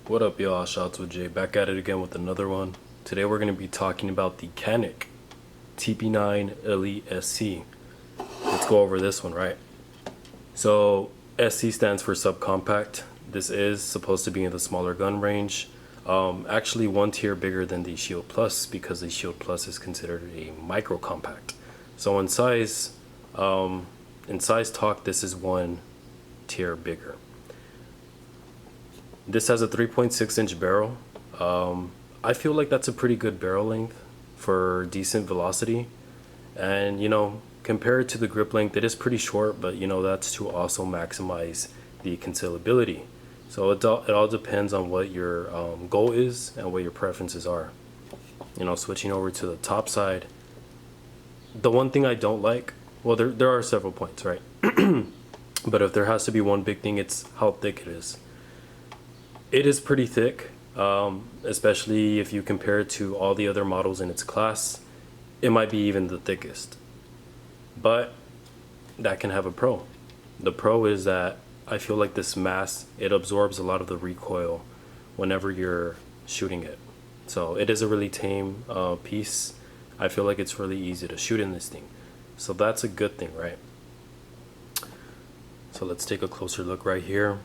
What up, y'all? Shouts with Jay, back at it again with another one. Today we're going to be talking about the CANIK TP9 Elite SC. Let's go over this one, right? So SC stands for subcompact. This is supposed to be in the smaller gun range. Actually one tier bigger than the Shield Plus, because the Shield Plus is considered a micro compact. So in size talk, this is one tier bigger. This has a 3.6 inch barrel. I feel like that's a pretty good barrel length for decent velocity. And compared to the grip length, it is pretty short, but that's to also maximize the concealability. So it all depends on what your goal is and what your preferences are. Switching over to the top side, the one thing I don't like, well, there are several points, right? But if there has to be one big thing, it's how thick it is. It is pretty thick, especially if you compare it to all the other models in its class. It might be even the thickest, but that can have a pro. The pro is that I feel like this mass, it absorbs a lot of the recoil whenever you're shooting it. So it is a really tame piece. I feel like it's really easy to shoot in this thing. So that's a good thing, right? So let's take a closer look right here.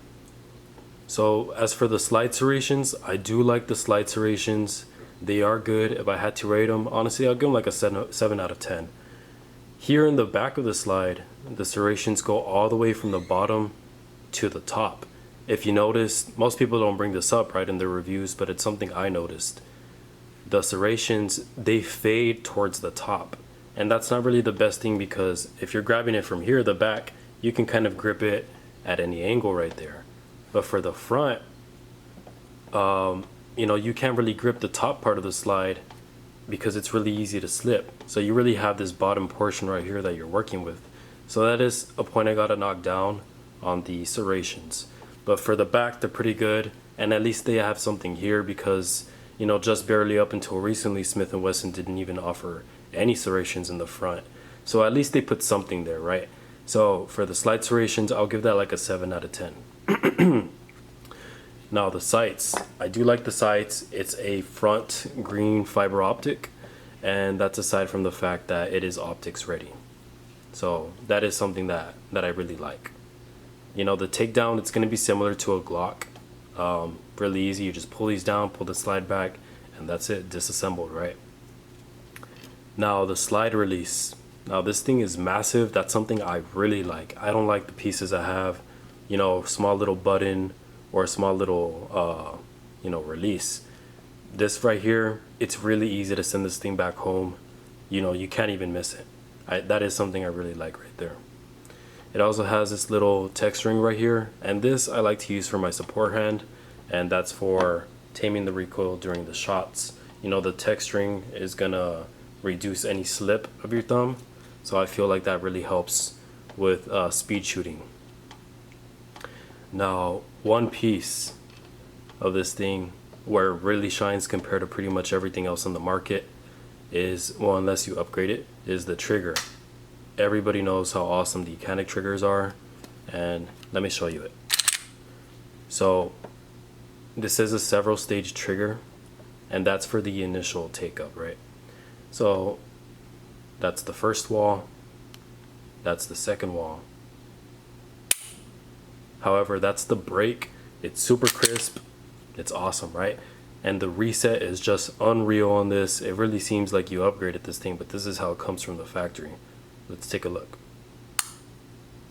So as for the slide serrations, I do like the slide serrations. They are good. If I had to rate them, honestly, I'll give them like a 7 out of 10. Here in the back of the slide, the serrations go all the way from the bottom to the top. If you notice, most people don't bring this up, right, in their reviews, but it's something I noticed. The serrations, they fade towards the top. And that's not really the best thing, because if you're grabbing it from here, the back, you can kind of grip it at any angle right there. But for the front, you can't really grip the top part of the slide because it's really easy to slip. So you really have this bottom portion right here that you're working with. So that is a point I gotta knock down on the serrations. But for the back, they're pretty good, and at least they have something here, because just barely up until recently, Smith & Wesson didn't even offer any serrations in the front. So at least they put something there, right? So for the slide serrations, I'll give that like a 7 out of 10. Now the sights, I do like the sights. It's a front green fiber optic, and that's aside from the fact that it is optics ready. So that is something that I really like. The takedown, it's going to be similar to a Glock. Really easy. You just pull these down, pull the slide back, and that's it, disassembled, right? Now the slide release. Now this thing is massive. That's something I really like. I don't like the pieces that have small little button or a small little release. This right here, it's really easy to send this thing back home. You can't even miss it. That is something I really like right there. It also has this little text ring right here, and this I like to use for my support hand, and that's for taming the recoil during the shots. The text ring is gonna reduce any slip of your thumb, so I feel like that really helps with speed shooting. Now, one piece of this thing where it really shines compared to pretty much everything else on the market is, well, unless you upgrade it, is the trigger. Everybody knows how awesome the CANIK triggers are, and let me show you it. So this is a several stage trigger, and that's for the initial take up, right? So that's the first wall, that's the second wall. However, that's the break. It's super crisp. It's awesome, right? And the reset is just unreal on this. It really seems like you upgraded this thing, but this is how it comes from the factory. Let's take a look.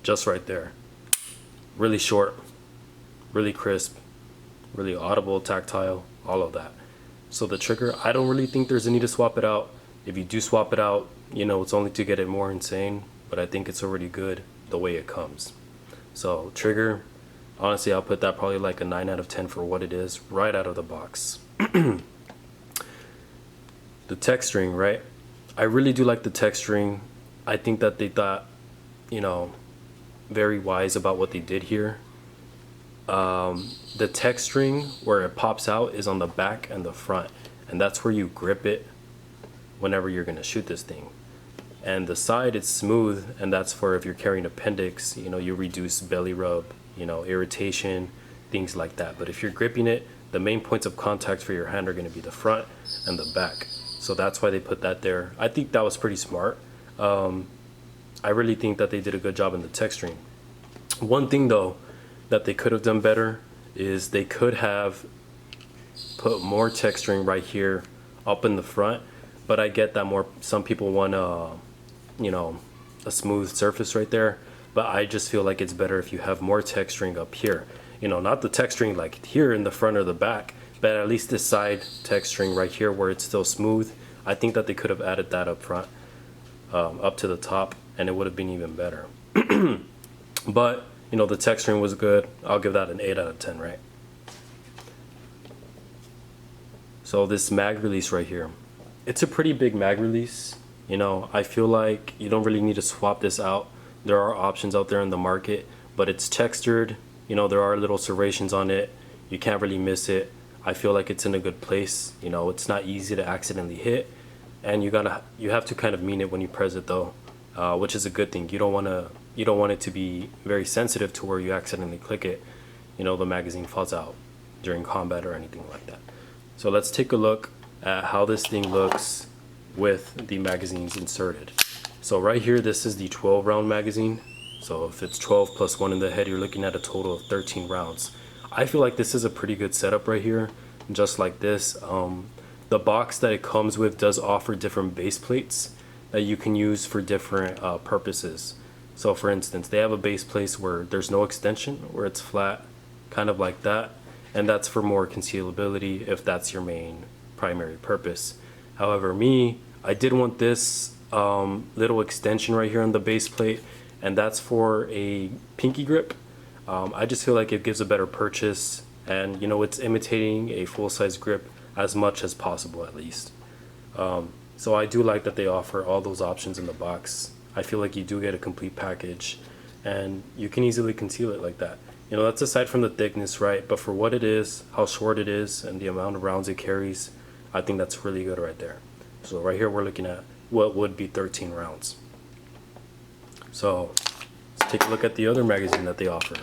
Just right there. Really short, really crisp, really audible, tactile, all of that. So the trigger, I don't really think there's a need to swap it out. If you do swap it out, it's only to get it more insane, but I think it's already good the way it comes. So trigger, honestly, I'll put that probably like a 9 out of 10 for what it is right out of the box. The text string, right? I really do like the text string. I think that they thought, very wise about what they did here. The text string where it pops out is on the back and the front, and that's where you grip it whenever you're gonna shoot this thing. And the side, it's smooth, and that's for if you're carrying appendix, you reduce belly rub, irritation, things like that. But if you're gripping it, the main points of contact for your hand are going to be the front and the back. So that's why they put that there. I think that was pretty smart. I really think that they did a good job in the texturing. One thing though that they could have done better is they could have put more texturing right here up in the front, but I get that some people want you know, a smooth surface right there, but I just feel like it's better if you have more texturing up here. You know, not the texturing like here in the front or the back, but at least this side texturing right here where it's still smooth. I think that they could have added that up front, up to the top, and it would have been even better. But you know, the texturing was good. I'll give that an 8 out of 10, right? So this mag release right here, it's a pretty big mag release. You know, I feel like you don't really need to swap this out. There are options out there in the market, but it's textured. You know, there are little serrations on it. You can't really miss it. I feel like it's in a good place. You know, it's not easy to accidentally hit, and you have to kind of mean it when you press it though, which is a good thing. You don't want it to be very sensitive to where you accidentally click it. You know, the magazine falls out during combat or anything like that. So let's take a look at how this thing looks with the magazines inserted. So right here, this is the 12 round magazine. So if it's 12 plus 1 in the head, you're looking at a total of 13 rounds. I feel like this is a pretty good setup right here, just like this. The box that it comes with does offer different base plates that you can use for different purposes. So for instance, they have a base plate where there's no extension, where it's flat, kind of like that, and that's for more concealability if that's your main primary purpose. However, I did want this little extension right here on the base plate, and that's for a pinky grip. I just feel like it gives a better purchase, and you know, it's imitating a full-size grip as much as possible, at least. So I do like that they offer all those options in the box. I feel like you do get a complete package, and you can easily conceal it like that. You know, that's aside from the thickness, right? But for what it is, how short it is, and the amount of rounds it carries, I think that's really good right there. So right here we're looking at what would be 13 rounds. So let's take a look at the other magazine that they offer.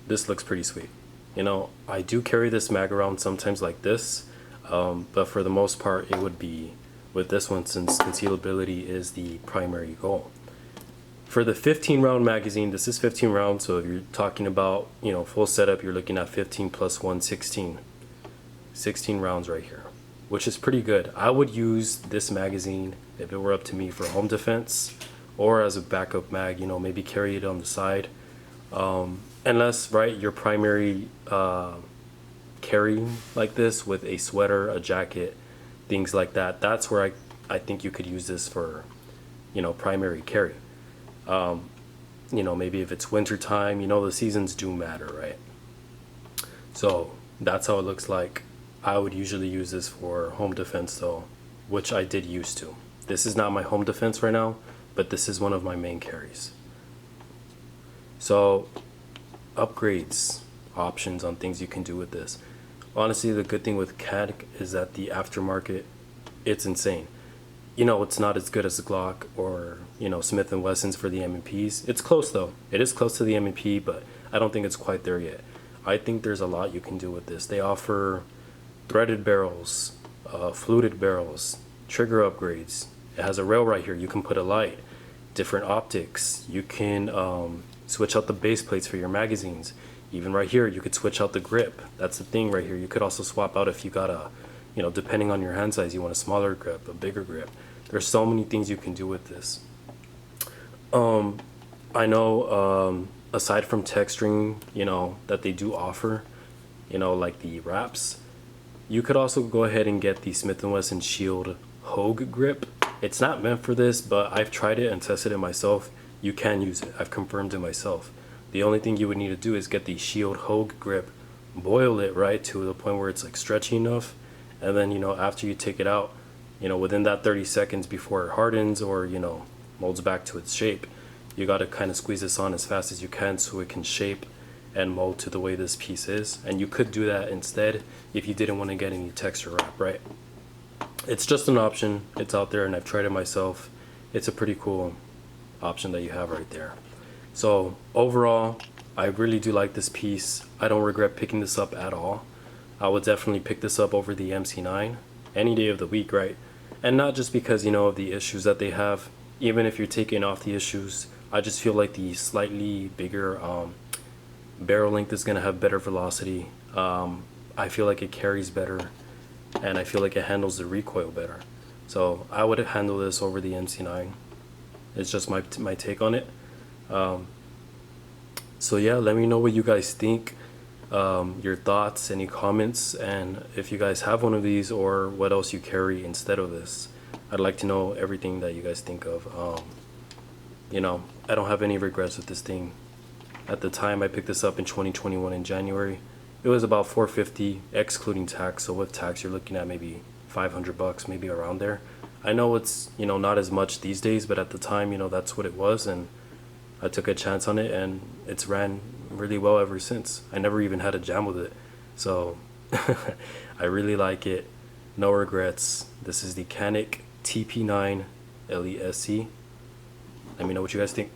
This looks pretty sweet. You know, I do carry this mag around sometimes like this, but for the most part it would be with this one, since concealability is the primary goal. For the 15 round magazine, this is 15 rounds, so if you're talking about, you know, full setup, you're looking at 15 plus 1, 16 rounds right here, which is pretty good. I would use this magazine if it were up to me for home defense or as a backup mag, you know, maybe carry it on the side, unless, right, your primary carry like this with a sweater, a jacket, things like that, that's where I think you could use this for, you know, primary carry. You know, maybe if it's winter time, you know, the seasons do matter, right? So that's how it looks like. I would usually use this for home defense though, which I did used to. This is not my home defense right now, but this is one of my main carries. So upgrades, options on things you can do with this. Honestly, the good thing with CANIK is that the aftermarket, it's insane. You know, it's not as good as the Glock or, you know, Smith & Wessons for the M&Ps. It's close though. It is close to the M&P, but I don't think it's quite there yet. I think there's a lot you can do with this. They offer threaded barrels, fluted barrels, trigger upgrades. It has a rail right here. You can put a light, different optics. You can switch out the base plates for your magazines. Even right here, you could switch out the grip. That's the thing right here. You could also swap out if you got a, you know, depending on your hand size, you want a smaller grip, a bigger grip. There's so many things you can do with this. I know, aside from texturing, you know, that they do offer, you know, like the wraps, you could also go ahead and get the Smith & Wesson Shield Hogue grip. It's not meant for this, but I've tried it and tested it myself. You can use it. I've confirmed it myself. The only thing you would need to do is get the Shield Hogue grip, boil it right to the point where it's like stretchy enough, and then, you know, after you take it out, you know, within that 30 seconds before it hardens or, you know, molds back to its shape, you got to kind of squeeze this on as fast as you can so it can shape and mold to the way this piece is. And you could do that instead if you didn't want to get any texture wrap, right? It's just an option. It's out there and I've tried it myself. It's a pretty cool option that you have right there. So overall, I really do like this piece. I don't regret picking this up at all. I would definitely pick this up over the MC9 any day of the week, right? And not just because, you know, of the issues that they have. Even if you're taking off the issues, I just feel like the slightly bigger barrel length is going to have better velocity. I feel like it carries better, and I feel like it handles the recoil better. So I would handle this over the MC9. It's just my take on it. So yeah, let me know what you guys think, your thoughts, any comments, and if you guys have one of these or what else you carry instead of this. I'd like to know everything that you guys think of. You know, I don't have any regrets with this thing. At the time I picked this up in 2021 in January, it was about $450 excluding tax. So with tax, you're looking at maybe $500, maybe around there. I know it's, you know, not as much these days, but at the time, you know, that's what it was, and I took a chance on it, and it's ran really well ever since. I never even had a jam with it, so I really like it. No regrets. This is the CANIK TP9 Elite SC. Let me know what you guys think.